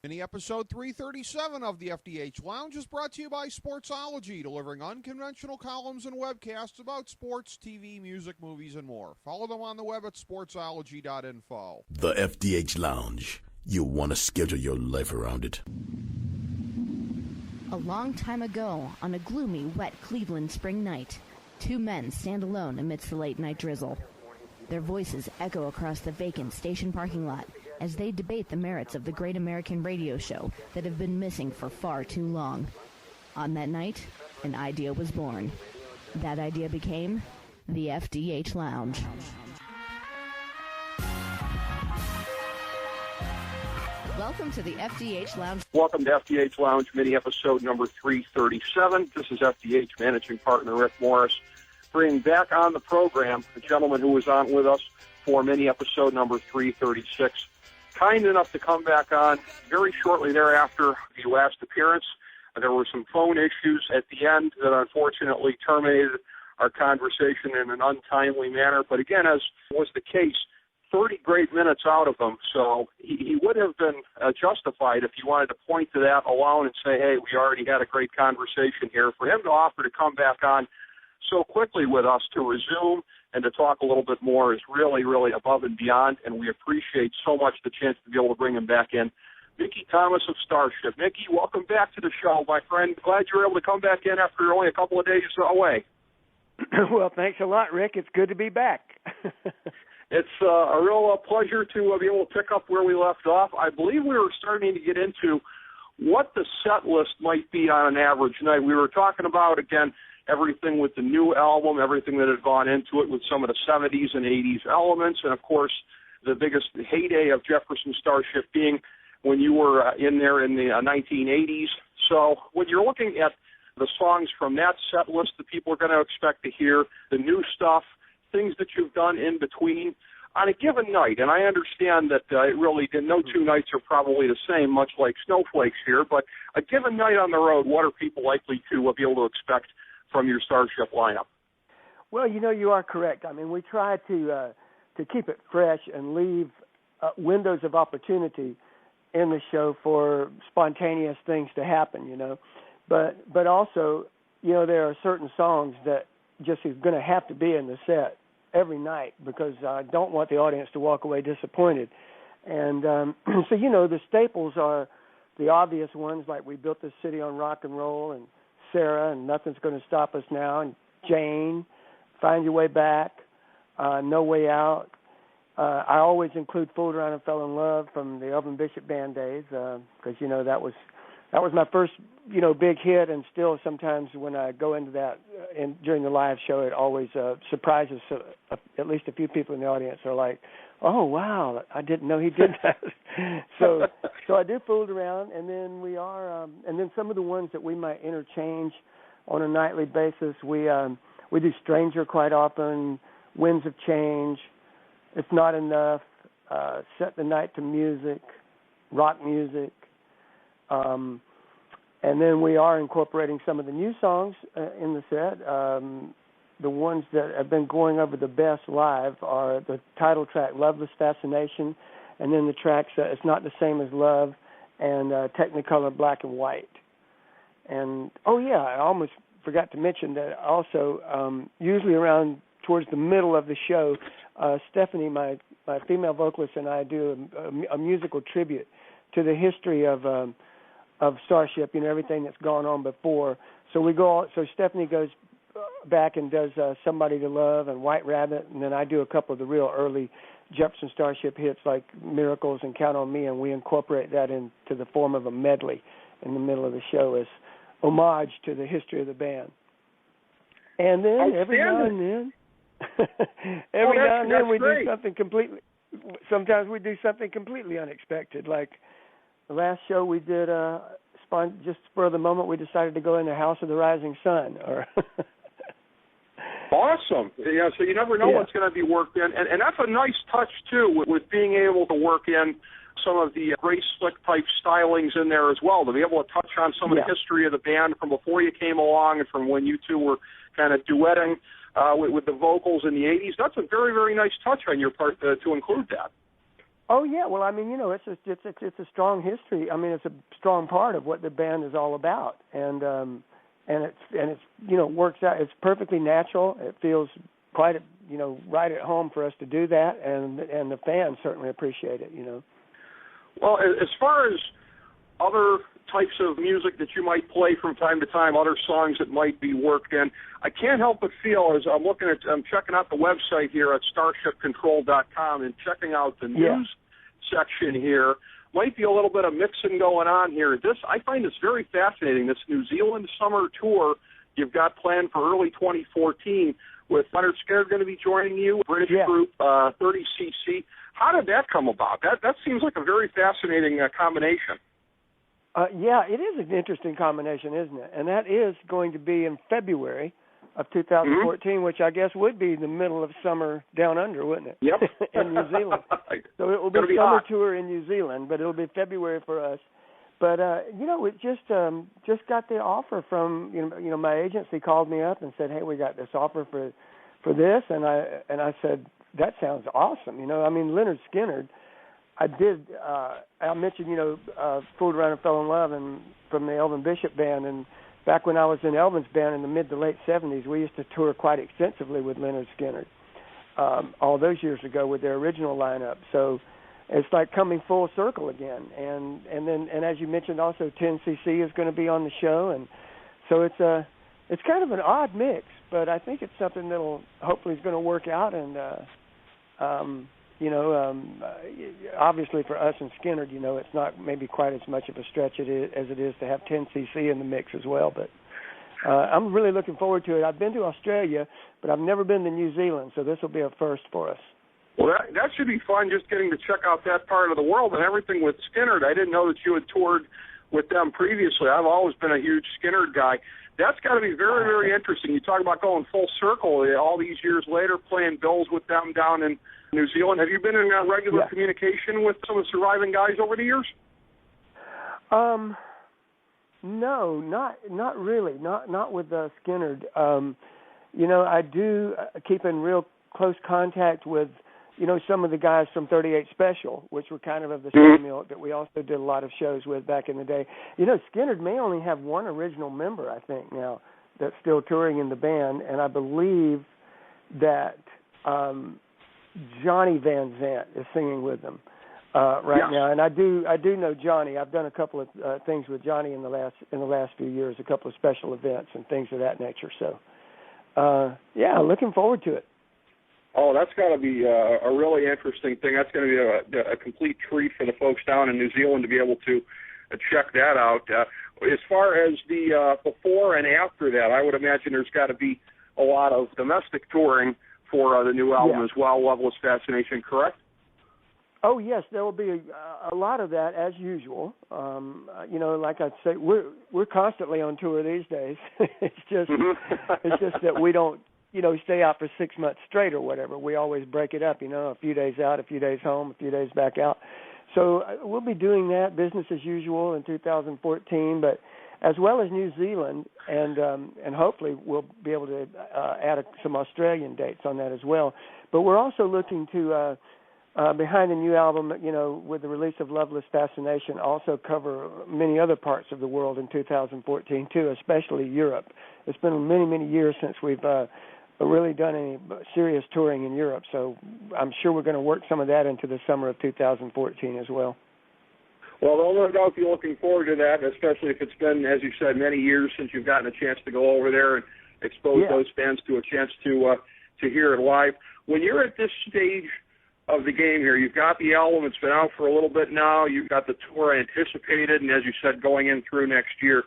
Mini episode 337 of the FDH Lounge is brought to you by Sportsology, delivering unconventional columns and webcasts about sports, TV, music, movies, and more. Follow them on the web at sportsology.info. The FDH Lounge. You'll want to schedule your life around it. A long time ago, on a gloomy, wet Cleveland spring night, two men stand alone amidst the late-night drizzle. Their voices echo across the vacant station parking lot as they debate the merits of the great American radio show that have been missing for far too long. On that night, an idea was born. That idea became the FDH Lounge. Welcome to the FDH Lounge. Welcome to FDH Lounge, mini episode number 337. This is FDH managing partner Rick Morris, bringing back on the program a gentleman who was on with us for mini episode number 336. Kind enough to come back on very shortly thereafter the last appearance. There were some phone issues at the end that unfortunately terminated our conversation in an untimely manner. But again, as was the case, 30 great minutes out of him. So he would have been justified if you wanted to point to that alone and say, hey, we already had a great conversation here. For him to offer to come back on so quickly with us to resume and to talk a little bit more is really, really above and beyond, and we appreciate so much the chance to be able to bring him back in. Mickey Thomas of Starship. Mickey, welcome back to the show, my friend. Glad you were able to come back in after only a couple of days away. Well, thanks a lot, Rick. It's good to be back. It's a real pleasure to be able to pick up where we left off. I believe we were starting to get into what the set list might be on an average night. We were talking about, again, everything with the new album, everything that had gone into it with some of the 70s and 80s elements, and, of course, the biggest heyday of Jefferson Starship being when you were in there in the 1980s. So when you're looking at the songs from that set list that people are going to expect to hear, the new stuff, things that you've done in between, on a given night, and I understand that it really, no two nights are probably the same, much like snowflakes here, but a given night on the road, what are people likely to be able to expect from your Starship lineup? Well, you are correct. I mean, we try to keep it fresh and leave windows of opportunity in the show for spontaneous things to happen, But also, there are certain songs that just is going to have to be in the set every night because I don't want the audience to walk away disappointed. And so, the staples are the obvious ones, like We Built This City on Rock and Roll, and Sarah, and Nothing's Going to Stop Us Now, and Jane, Find Your Way Back, No Way Out. I always include Fooled Around and Fell in Love from the Elvin Bishop Band days because, that was my first, big hit, and still sometimes when I go into that during the live show, it always surprises at least a few people in the audience are like, oh, wow, I didn't know he did that. so I do Fooled Around, and then and then some of the ones that we might interchange on a nightly basis, we do Stranger quite often, Winds of Change, It's Not Enough, Set the Night to Music, rock music. And then we are incorporating some of the new songs in the set. The ones that have been going over the best live are the title track, Loveless Fascination, and then the tracks It's Not the Same as Love and Technicolor Black and White. And, I almost forgot to mention that also usually around towards the middle of the show, Stephanie, my female vocalist, and I do a musical tribute to the history of Starship, everything that's gone on before. So Stephanie goes back and does Somebody to Love and White Rabbit, and then I do a couple of the real early Jefferson Starship hits like Miracles and Count on Me, and we incorporate that into the form of a medley in the middle of the show as homage to the history of the band. And then every now and then we do something completely. Sometimes we do something completely unexpected, like the last show we did, just for the moment, we decided to go in the House of the Rising Sun. Awesome. Yeah, so you never know what's going to be worked in. And that's a nice touch, too, with being able to work in some of the Grace Slick-type stylings in there as well, to be able to touch on some of the history of the band from before you came along and from when you two were kind of duetting with the vocals in the 80s. That's a very, very nice touch on your part to include that. Oh yeah, well, I mean, it's a strong history. I mean, it's a strong part of what the band is all about, and it's works out. It's perfectly natural. It feels quite right at home for us to do that, and the fans certainly appreciate it. Well, as far as other types of music that you might play from time to time, other songs that might be worked in, I can't help but feel as I'm checking out the website here at starshipcontrol.com and checking out the news section here, might be a little bit of mixing going on here. I find this very fascinating, this New Zealand summer tour you've got planned for early 2014 with Leonard Skinner going to be joining you, British group 30cc. How did that come about? That seems like a very fascinating combination. Yeah, it is an interesting combination, isn't it? And that is going to be in February of 2014, which I guess would be the middle of summer down under, wouldn't it? Yep. In New Zealand. So it will be a summer tour in New Zealand, but it'll be February for us. But it just got the offer from my agency called me up and said, "Hey, we got this offer for this," and I said, "That sounds awesome." I mean, Leonard Skinner. I mentioned, Fooled Around and Fell in Love and from the Elvin Bishop Band. And back when I was in Elvin's band in the mid to late 70s, we used to tour quite extensively with Leonard Skinner all those years ago with their original lineup. So it's like coming full circle again. And as you mentioned, also 10cc is going to be on the show. And so it's kind of an odd mix, but I think it's something that'll hopefully is going to work out. And, obviously for us and Skinner, it's not maybe quite as much of a stretch as it is to have 10cc in the mix as well. But I'm really looking forward to it. I've been to Australia, but I've never been to New Zealand, so this will be a first for us. Well, that should be fun, just getting to check out that part of the world and everything with Skinner. I didn't know that you had toured with them previously. I've always been a huge Skinner guy. That's got to be very, very interesting. You talk about going full circle all these years later, playing bills with them down in New Zealand. Have you been in regular communication with some of the surviving guys over the years? No, not really. Not with Skinner. I do keep in real close contact with some of the guys from 38 Special, which were kind of the same ilk that we also did a lot of shows with back in the day. Skinner may only have one original member, I think, now that's still touring in the band, and I believe that Johnny Van Zant is singing with them now. And I do know Johnny. I've done a couple of things with Johnny in the last few years, a couple of special events and things of that nature. So, looking forward to it. Oh, that's got to be a really interesting thing. That's going to be a complete treat for the folks down in New Zealand to be able to check that out. As far as the before and after that, I would imagine there's got to be a lot of domestic touring for the new album as well, Loveless Fascination, correct? Oh, yes, there will be a lot of that, as usual. Like I say, we're constantly on tour these days. It's just that we don't stay out for 6 months straight or whatever. We always break it up, a few days out, a few days home, a few days back out. So we'll be doing that, business as usual in 2014, but as well as New Zealand, and hopefully we'll be able to add some Australian dates on that as well. But we're also looking to, behind the new album, with the release of Loveless Fascination, also cover many other parts of the world in 2014 too, especially Europe. It's been many, many years since we've really done any serious touring in Europe, so I'm sure we're going to work some of that into the summer of 2014 as well. Well, no doubt you're looking forward to that, especially if it's been, as you said, many years since you've gotten a chance to go over there and expose those fans to a chance to hear it live. When you're at this stage of the game here, you've got the album, it's been out for a little bit now, you've got the tour anticipated, and as you said, going in through next year.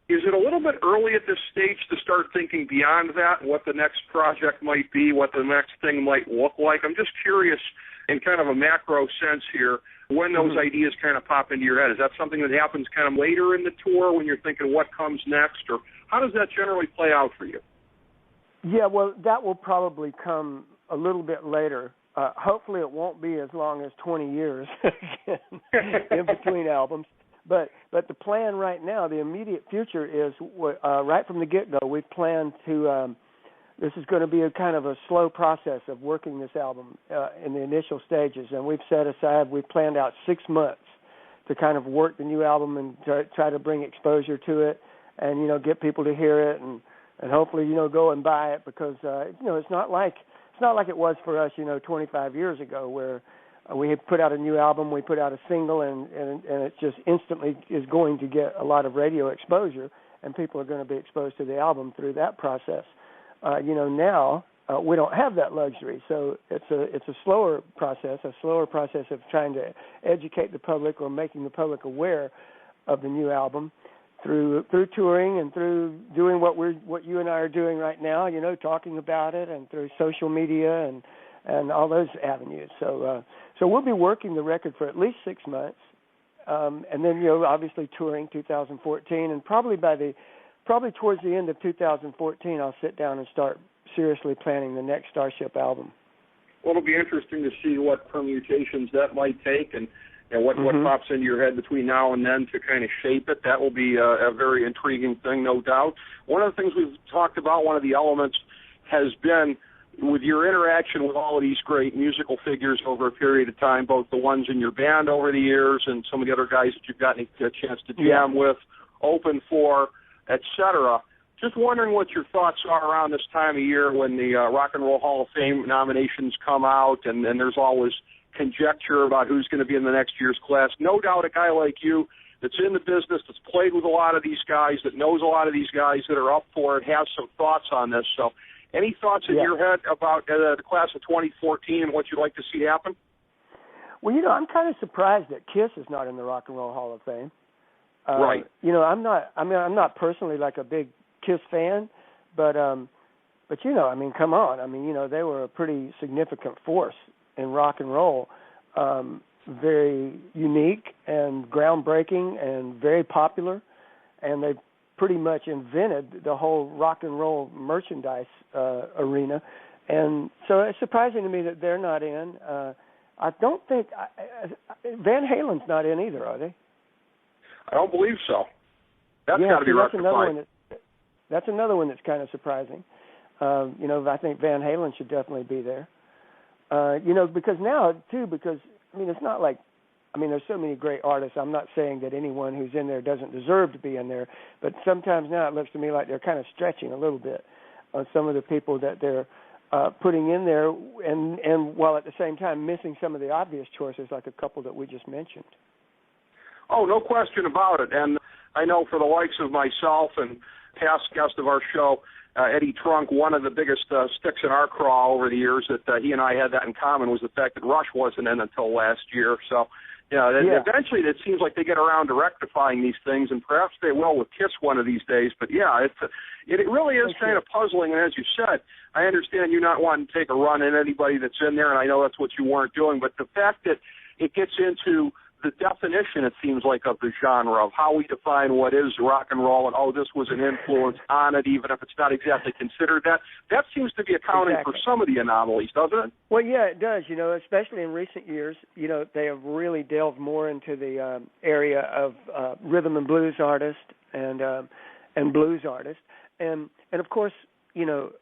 Is it a little bit early at this stage to start thinking beyond that, what the next project might be, what the next thing might look like? I'm just curious in kind of a macro sense here, when those ideas kind of pop into your head. Is that something that happens kind of later in the tour when you're thinking what comes next, or how does that generally play out for you? Yeah, well, that will probably come a little bit later. Hopefully it won't be as long as 20 years in between albums. But the plan right now, the immediate future is right from the get-go, we plan to this is going to be a kind of a slow process of working this album in the initial stages, and we've planned out 6 months to kind of work the new album and try to bring exposure to it, and get people to hear it, and hopefully go and buy it, because it's not like it was for us 25 years ago, where we had put out a new album, we put out a single, and it just instantly is going to get a lot of radio exposure, and people are going to be exposed to the album through that process. Now we don't have that luxury, so it's a slower process of trying to educate the public or making the public aware of the new album through touring and through doing what you and I are doing right now, talking about it, and through social media and all those avenues. So we'll be working the record for at least 6 months, and then obviously touring 2014, and probably towards the end of 2014 I'll sit down and start seriously planning the next Starship album. Well, it'll be interesting to see what permutations that might take, and what pops into your head between now and then to kind of shape it. That will be a very intriguing thing, no doubt. One of the things we've talked about, one of the elements, has been with your interaction with all of these great musical figures over a period of time, both the ones in your band over the years and some of the other guys that you've gotten a chance to jam with, open for, etc. Just wondering what your thoughts are around this time of year when the Rock and Roll Hall of Fame nominations come out, and there's always conjecture about who's going to be in the next year's class. No doubt a guy like you that's in the business, that's played with a lot of these guys, that knows a lot of these guys that are up for it, has some thoughts on this. So any thoughts in your head about the class of 2014 and what you'd like to see happen? Well, I'm kind of surprised that Kiss is not in the Rock and Roll Hall of Fame. Right. I'm not personally like a big Kiss fan, but come on. They were a pretty significant force in rock and roll, very unique and groundbreaking and very popular, and they pretty much invented the whole rock and roll merchandise arena, and so it's surprising to me that they're not in. I don't think Van Halen's not in either, are they? I don't believe so. That's got to be rectified. That's another one that's kind of surprising. I think Van Halen should definitely be there. Because now, too, it's not like, there's so many great artists. I'm not saying that anyone who's in there doesn't deserve to be in there, but sometimes now it looks to me like they're kind of stretching a little bit on some of the people that they're putting in there, and while at the same time missing some of the obvious choices, like a couple that we just mentioned. Oh, no question about it. And I know for the likes of myself and past guest of our show, Eddie Trunk, one of the biggest sticks in our craw over the years that he and I had that in common was the fact that Rush wasn't in until last year. So, eventually it seems like they get around to rectifying these things, and perhaps they will with Kiss one of these days. But, it really is kind of puzzling. And as you said, I understand you not wanting to take a run at anybody that's in there, and I know that's what you weren't doing. But the fact that it gets into the definition, it seems like, of the genre, of how we define what is rock and roll, and, this was an influence on it, even if it's not exactly considered that. That seems to be accounting for some of the anomalies, doesn't it? Well, yeah, it does, especially in recent years. They have really delved more into the area of rhythm and blues artists and blues artists. And of course,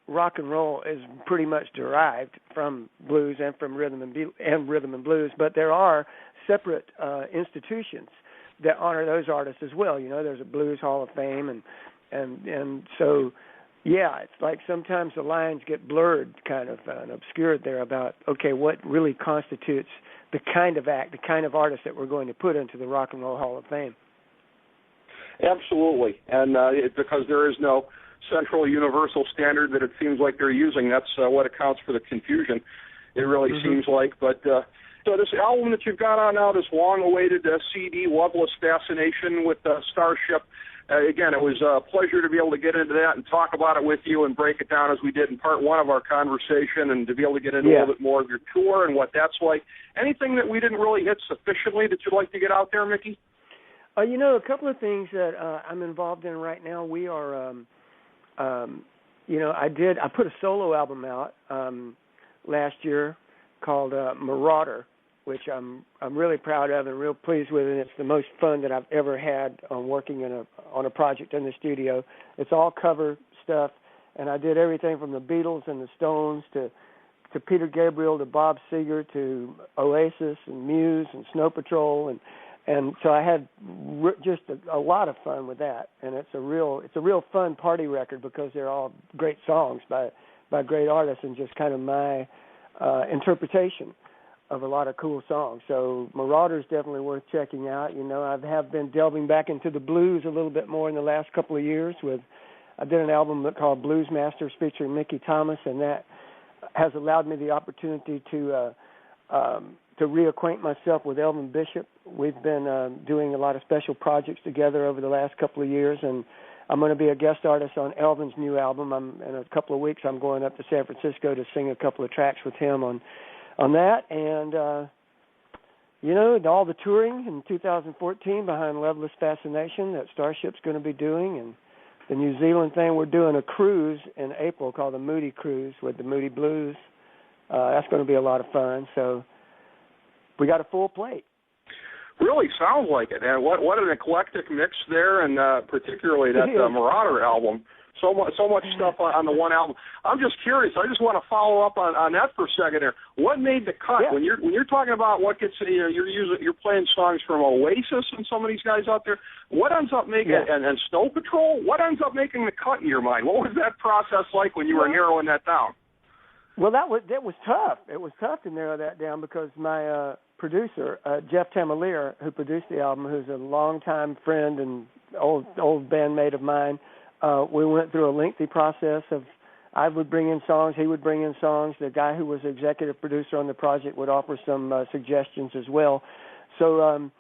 rock and roll is pretty much derived from blues and from rhythm and blues, but there are separate institutions that honor those artists as well. There's a Blues Hall of Fame, and so, it's like sometimes the lines get blurred kind of and obscured there about, what really constitutes the kind of act, the kind of artist that we're going to put into the Rock and Roll Hall of Fame. Absolutely, and because there is no central universal standard that it seems like they're using, that's what accounts for the confusion, it really seems like, but... So this album that you've got on now, this long-awaited CD, Loveless Fascination with Starship, again, it was a pleasure to be able to get into that and talk about it with you and break it down as we did in part one of our conversation, and to be able to get into a little bit more of your tour and what that's like. Anything that we didn't really hit sufficiently that you'd like to get out there, Mickey? A couple of things that I'm involved in right now. We are, I put a solo album out last year called Marauder, which I'm really proud of and real pleased with, and it's the most fun that I've ever had on working on a project in the studio. It's all cover stuff, and I did everything from the Beatles and the Stones to Peter Gabriel to Bob Seger to Oasis and Muse and Snow Patrol, and so I had just a lot of fun with that. And it's a real fun party record because they're all great songs by great artists and just kind of my interpretation of a lot of cool songs. So Marauder's definitely worth checking out. You know, I have been delving back into the blues a little bit more in the last couple of years. I did an album called Blues Masters featuring Mickey Thomas, and that has allowed me the opportunity to reacquaint myself with Elvin Bishop. We've been doing a lot of special projects together over the last couple of years, and I'm going to be a guest artist on Elvin's new album. In a couple of weeks, I'm going up to San Francisco to sing a couple of tracks with him on that. And, you know, all the touring in 2014 behind Loveless Fascination that Starship's going to be doing, and the New Zealand thing, we're doing a cruise in April called the Moody Cruise with the Moody Blues. That's going to be a lot of fun. So we got a full plate. Really sounds like it. And what an eclectic mix there, and particularly that Marauder album. So much stuff on the one album. I'm just curious. I just want to follow up on that for a second there. What made the cut? Yeah. When you're talking about what gets, you know, you're playing songs from Oasis and some of these guys out there. What ends up making and Snow Patrol? What ends up making the cut in your mind? What was that process like when you were narrowing that down? Well, that was tough. It was tough to narrow that down because my producer, Jeff Tamalier, who produced the album, who's a longtime friend and old bandmate of mine. We went through a lengthy process of I would bring in songs, he would bring in songs. The guy who was executive producer on the project would offer some suggestions as well. So,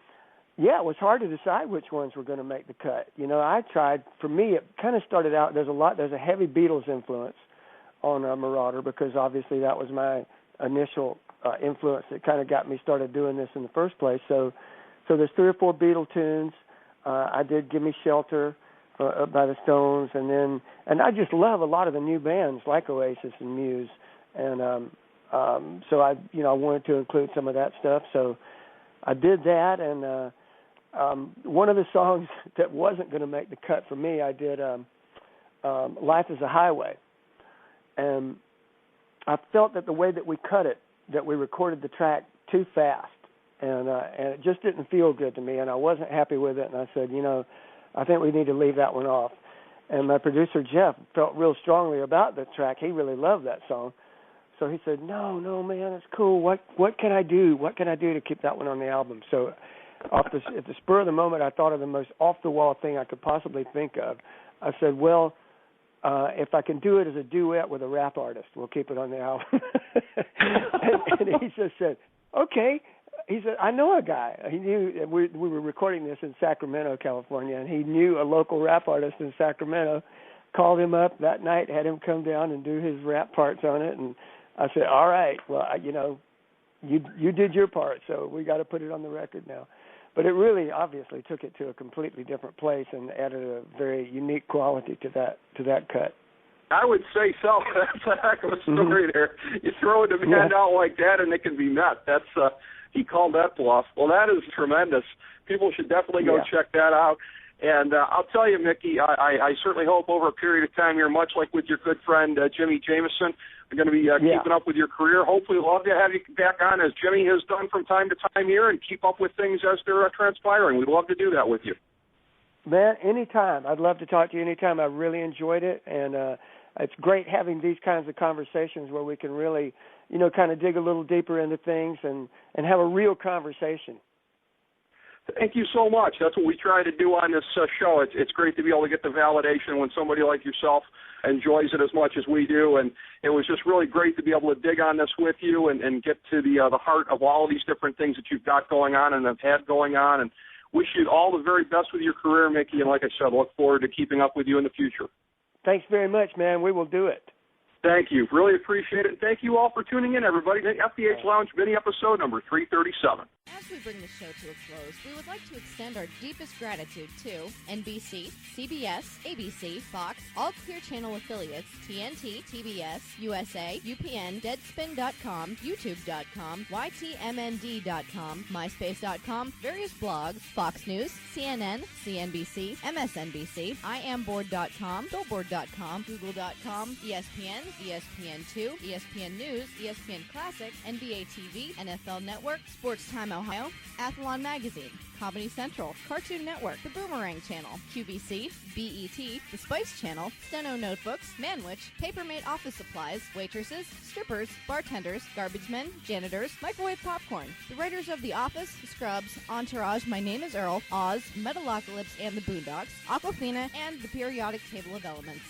it was hard to decide which ones were going to make the cut. You know, I tried. For me, it kind of started out, there's a heavy Beatles influence on Marauder because obviously that was my initial influence that kind of got me started doing this in the first place. So there's 3 or 4 Beatle tunes. I did Give Me Shelter by the Stones, and I just love a lot of the new bands like Oasis and Muse, and so I wanted to include some of that stuff. So I did that, and one of the songs that wasn't going to make the cut for me, I did Life is a Highway, and I felt that the way that we cut it, that we recorded the track too fast, and it just didn't feel good to me, and I wasn't happy with it, and I said, I think we need to leave that one off. And my producer, Jeff, felt real strongly about the track. He really loved that song. So he said, no, man, it's cool. What can I do? What can I do to keep that one on the album? So at the spur of the moment, I thought of the most off-the-wall thing I could possibly think of. I said, well, if I can do it as a duet with a rap artist, we'll keep it on the album. and he just said, okay. He said, I know a guy. He knew we were recording this in Sacramento, California, and he knew a local rap artist in Sacramento. Called him up that night, had him come down and do his rap parts on it, and I said, all right, well, you did your part, so we got to put it on the record now. But it really obviously took it to a completely different place and added a very unique quality to that cut. I would say so. That's a heck of a story there. You throw a demand out like that, and it can be met. That's he called that bluff. Well, that is tremendous. People should definitely go check that out. And I'll tell you, Mickey, I certainly hope over a period of time here, much like with your good friend Jimmy Jameson, we're going to be keeping up with your career. Hopefully we'll love to have you back on, as Jimmy has done from time to time here, and keep up with things as they're transpiring. We'd love to do that with you. Man, anytime. I'd love to talk to you anytime. I really enjoyed it, and it's great having these kinds of conversations where we can really, kind of dig a little deeper into things and have a real conversation. Thank you so much. That's what we try to do on this show. It's great to be able to get the validation when somebody like yourself enjoys it as much as we do, and it was just really great to be able to dig on this with you and get to the heart of all of these different things that you've got going on and have had going on, and wish you all the very best with your career, Mickey, and like I said, look forward to keeping up with you in the future. Thanks very much, man. We will do it. Thank you. Really appreciate it. Thank you all for tuning in, everybody. FDH Lounge mini episode number 337. As we bring the show to a close, we would like to extend our deepest gratitude to NBC, CBS, ABC, Fox, all Clear Channel affiliates, TNT, TBS, USA, UPN, Deadspin.com, YouTube.com, YTMND.com, MySpace.com, various blogs, Fox News, CNN, CNBC, MSNBC, IamBoard.com, Billboard.com, Google.com, ESPN, ESPN2, ESPN News, ESPN Classic, NBA TV, NFL Network, Sports Time Ohio, Athlon Magazine, Comedy Central, Cartoon Network, The Boomerang Channel, QVC, BET, The Spice Channel, Steno Notebooks, Manwich, Papermate Office Supplies, waitresses, strippers, bartenders, garbage men, janitors, microwave popcorn, the writers of The Office, Scrubs, Entourage, My Name is Earl, Oz, Metalocalypse and the Boondocks, Aquafina, and the Periodic Table of Elements.